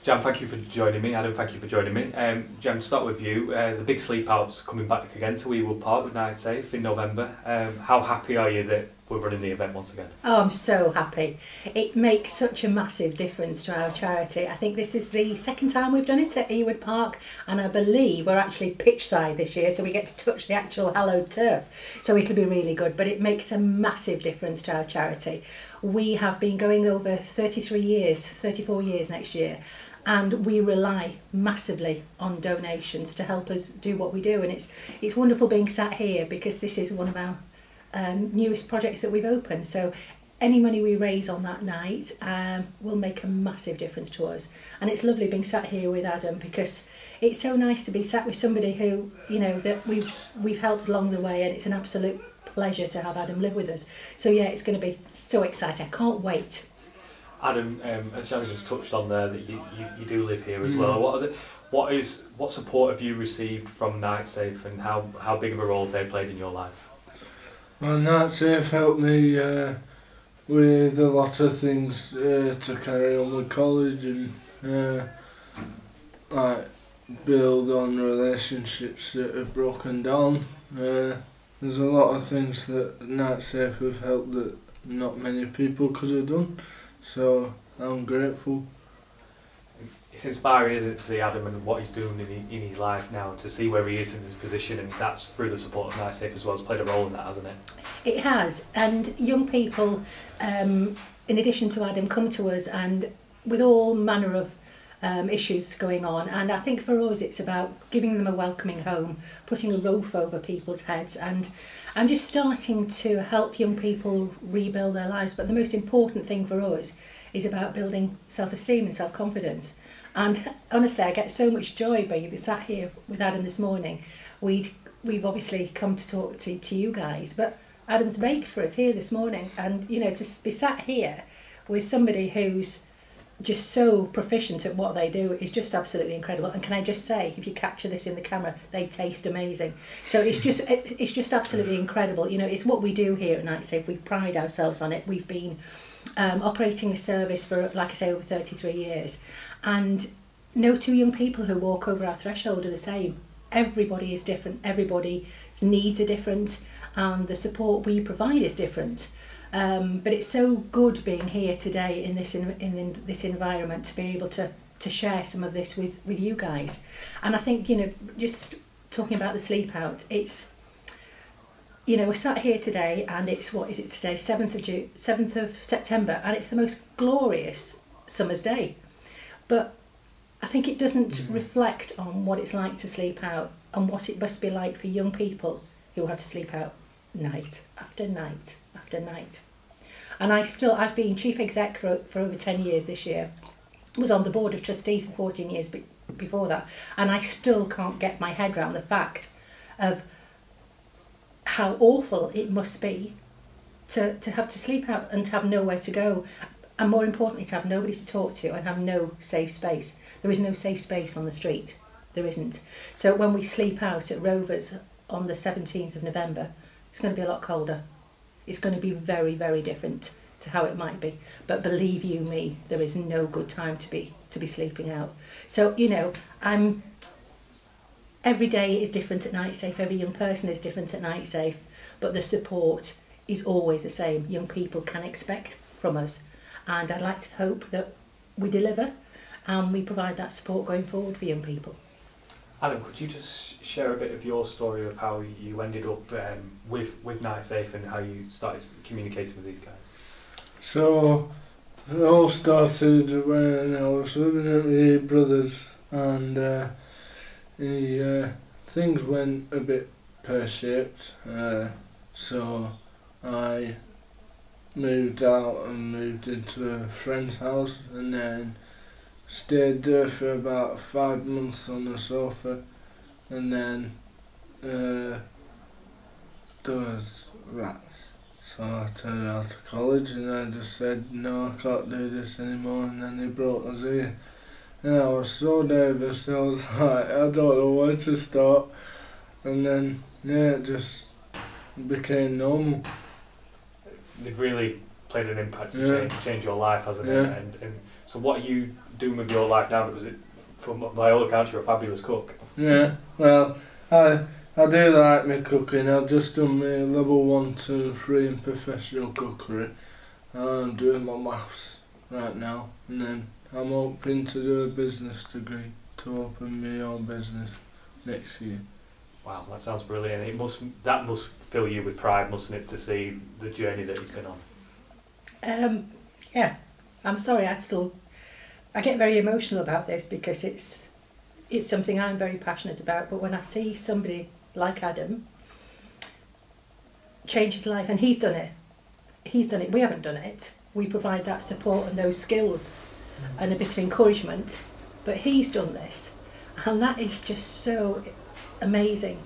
Jam, thank you for joining me. Adam, thank you for joining me. Jam, to start with you, the big sleep out's coming back again to Ewood Park with Nightsafe in November. How happy are you that we're running the event once again? Oh, I'm so happy. It makes such a massive difference to our charity. I think this is the second time we've done it at Ewood Park, and I believe we're actually pitch side this year, so we get to touch the actual hallowed turf. So it'll be really good, but it makes a massive difference to our charity. We have been going over 33 years, 34 years next year, and we rely massively on donations to help us do what we do. And it's wonderful being sat here because this is one of our newest projects that we've opened. So any money we raise on that night will make a massive difference to us. And it's lovely being sat here with Adam because it's so nice to be sat with somebody who, you know, that we've helped along the way, and it's an absolute pleasure to have Adam live with us. So yeah, it's going to be so exciting. I can't wait. Adam, as Jan just touched on there, that you do live here as well. What support have you received from Nightsafe, and how big of a role have they played in your life? Well, Nightsafe helped me with a lot of things to carry on with college and like build on relationships that have broken down. There's a lot of things that Nightsafe have helped that not many people could have done. So I'm grateful. It's inspiring, isn't it, to see Adam and what he's doing in his life now, to see where he is in his position, and that's through the support of Nightsafe as well. It's played a role in that, hasn't it? It has, and young people, in addition to Adam, come to us and with all manner of issues going on, and I think for us it's about giving them a welcoming home, putting a roof over people's heads, and just starting to help young people rebuild their lives. But the most important thing for us is about building self-esteem and self-confidence. And honestly, I get so much joy by you sat here with Adam this morning. We've obviously come to talk to you guys, but Adam's baked for us here this morning, and you know, to be sat here with somebody who's just so proficient at what they do is just absolutely incredible. And can I just say, if you capture this in the camera, they taste amazing. So it's just absolutely incredible. You know, it's what we do here at Nightsafe. We pride ourselves on it. We've been operating a service for, like I say, over 33 years, and no two young people who walk over our threshold are the same. Everybody is different. Everybody's needs are different, and the support we provide is different. But it's so good being here today in this environment to be able to share some of this with you guys. And I think, you know, just talking about the sleep out, it's, you know, we're sat here today and it's, what is it today, 7th of September, and it's the most glorious summer's day. But I think it doesn't reflect on what it's like to sleep out and what it must be like for young people who have to sleep out night after night after night. And I've been chief exec for over 10 years this year. Was on the board of trustees for 14 years before that, and I still can't get my head around the fact of how awful it must be to have to sleep out and to have nowhere to go, and more importantly to have nobody to talk to and have no safe space. There is no safe space on the street. There isn't. So when we sleep out at Rovers on the 17th of November, it's going to be a lot colder. It's going to be very, very different to how it might be. But believe you me, there is no good time to be sleeping out. So, you know, every day is different at Nightsafe. Every young person is different at Nightsafe. But the support is always the same. Young people can expect from us. And I'd like to hope that we deliver and we provide that support going forward for young people. Adam, could you just share a bit of your story of how you ended up with Nightsafe and how you started communicating with these guys? So it all started when I was living at my brother's, and things went a bit pear-shaped. So I moved out and moved into a friend's house, and then stayed there for about 5 months on the sofa, and then there was rats. So I turned out to college and I just said, no, I can't do this anymore, and then they brought us here. And I was so nervous, I was like, I don't know where to start. And then, yeah, it just became normal. They've really played an impact to change your life, hasn't it? And so what are you doing with your life now? Because by all accounts, you're a fabulous cook. Yeah, well, I do like my cooking. I've just done my level 1, 2, 3 in professional cookery. I'm doing my maths right now, and then I'm hoping to do a business degree to open my own business next year. Wow, that sounds brilliant. That must fill you with pride, mustn't it, to see the journey that you've been on? Yeah, I'm sorry, I get very emotional about this because it's something I'm very passionate about, but when I see somebody like Adam change his life, and he's done it, we haven't done it, we provide that support and those skills and a bit of encouragement, but he's done this, and that is just so amazing,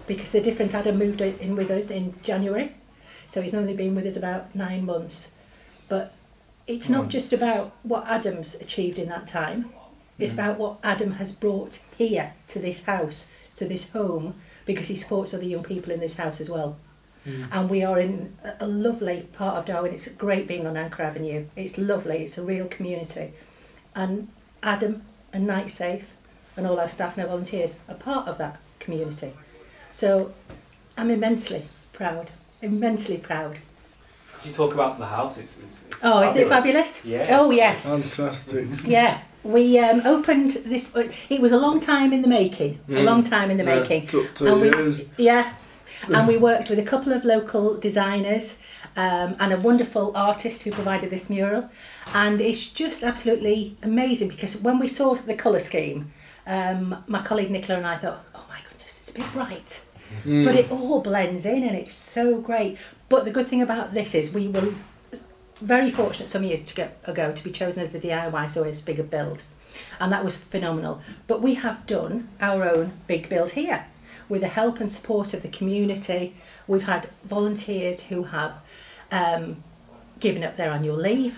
because the difference, Adam moved in with us in January, so he's only been with us about 9 months, but it's not just about what Adam's achieved in that time, it's about what Adam has brought here to this house, to this home, because he supports other young people in this house as well. And we are in a lovely part of Darwen. It's great being on Anchor Avenue. It's lovely, it's a real community. And Adam and Nightsafe and all our staff and our volunteers are part of that community. So I'm immensely proud, immensely proud. Could you talk about the house? It's isn't it fabulous? Yeah. Oh, yes. Fantastic. Yeah. We opened this, it was a long time in the making, Took 2 years. And we worked with a couple of local designers and a wonderful artist who provided this mural, and it's just absolutely amazing, because when we saw the colour scheme, my colleague Nicola and I thought, oh my goodness, it's a bit bright, but it all blends in and it's so great. But the good thing about this is we were very fortunate some years ago to be chosen as the DIY, so it's a bigger build, and that was phenomenal. But we have done our own big build here with the help and support of the community. We've had volunteers who have given up their annual leave,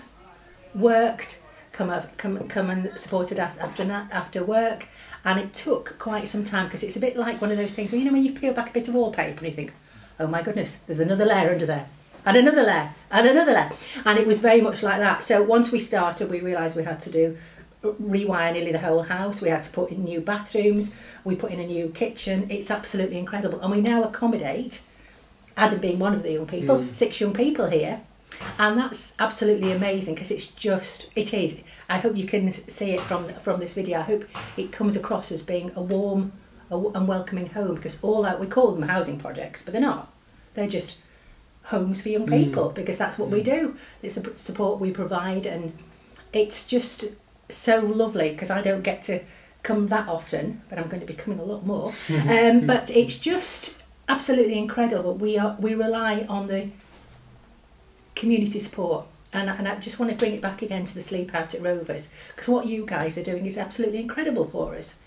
worked, come and supported us after work, and it took quite some time, because it's a bit like one of those things where, you know, when you peel back a bit of wallpaper and you think, oh my goodness, there's another layer under there, and another layer, and another layer, and it was very much like that. So once we started, we realised we had to rewire nearly the whole house. We had to put in new bathrooms, we put in a new kitchen. It's absolutely incredible, and we now accommodate, Adam being one of the young people, 6 young people here, and that's absolutely amazing, because it is. I hope you can see it from this video. I hope it comes across as being a warm and welcoming home, because we call them housing projects, but they're not. They're just homes for young people, because that's what we do. It's the support we provide, and it's just so lovely, because I don't get to come that often, but I'm going to be coming a lot more. But it's just absolutely incredible. We rely on the community support, and I just want to bring it back again to the sleep out at Rovers, because what you guys are doing is absolutely incredible for us.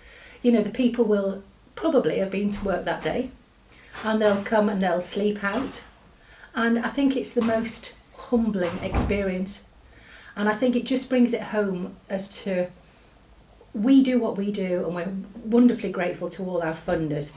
You know, the people will probably have been to work that day, and they'll come and they'll sleep out, and I think it's the most humbling experience. And I think it just brings it home as to, we do what we do, and we're wonderfully grateful to all our funders,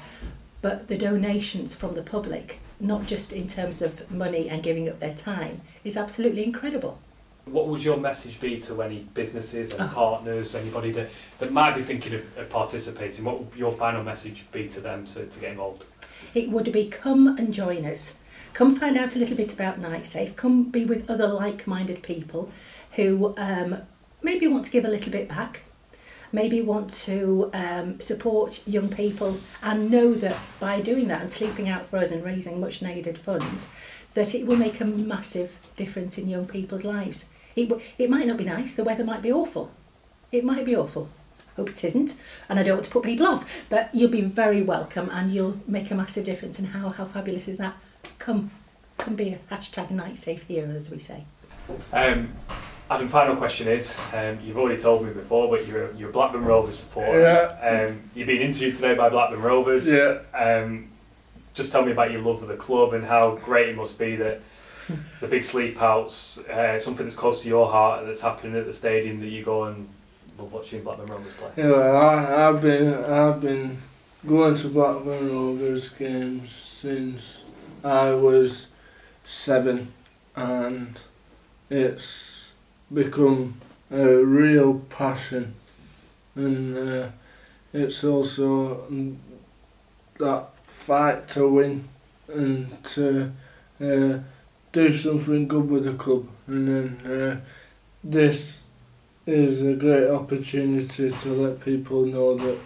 but the donations from the public, not just in terms of money and giving up their time, is absolutely incredible. What would your message be to any businesses and partners, anybody that might be thinking of participating? What would your final message be to them to get involved? It would be, come and join us. Come find out a little bit about Nightsafe. Come be with other like-minded people who maybe want to give a little bit back, maybe want to support young people, and know that by doing that and sleeping out for us and raising much needed funds, that it will make a massive difference in young people's lives. It might not be nice, the weather might be awful. It might be awful. Hope it isn't, and I don't want to put people off, but you'll be very welcome, and you'll make a massive difference. And how fabulous is that? Come be a #Nightsafe hero, as we say. Adam, final question is, you've already told me before, but you're a Blackburn Rovers supporter. Yeah. You've been interviewed today by Blackburn Rovers. Yeah. Just tell me about your love for the club and how great it must be that the big sleep outs, something that's close to your heart, that's happening at the stadium, that you go and love watching Blackburn Rovers play. Yeah, well, I've been going to Blackburn Rovers games since I was 7, and it's become a real passion, and it's also that fight to win and to do something good with the club, and then this is a great opportunity to let people know that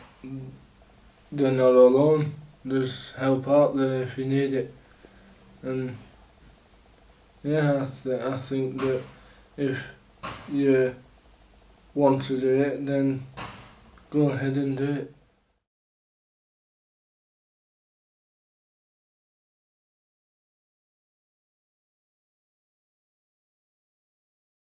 they're not alone. There's help out there if you need it, and yeah, I think that if you want to do it, then go ahead and do it.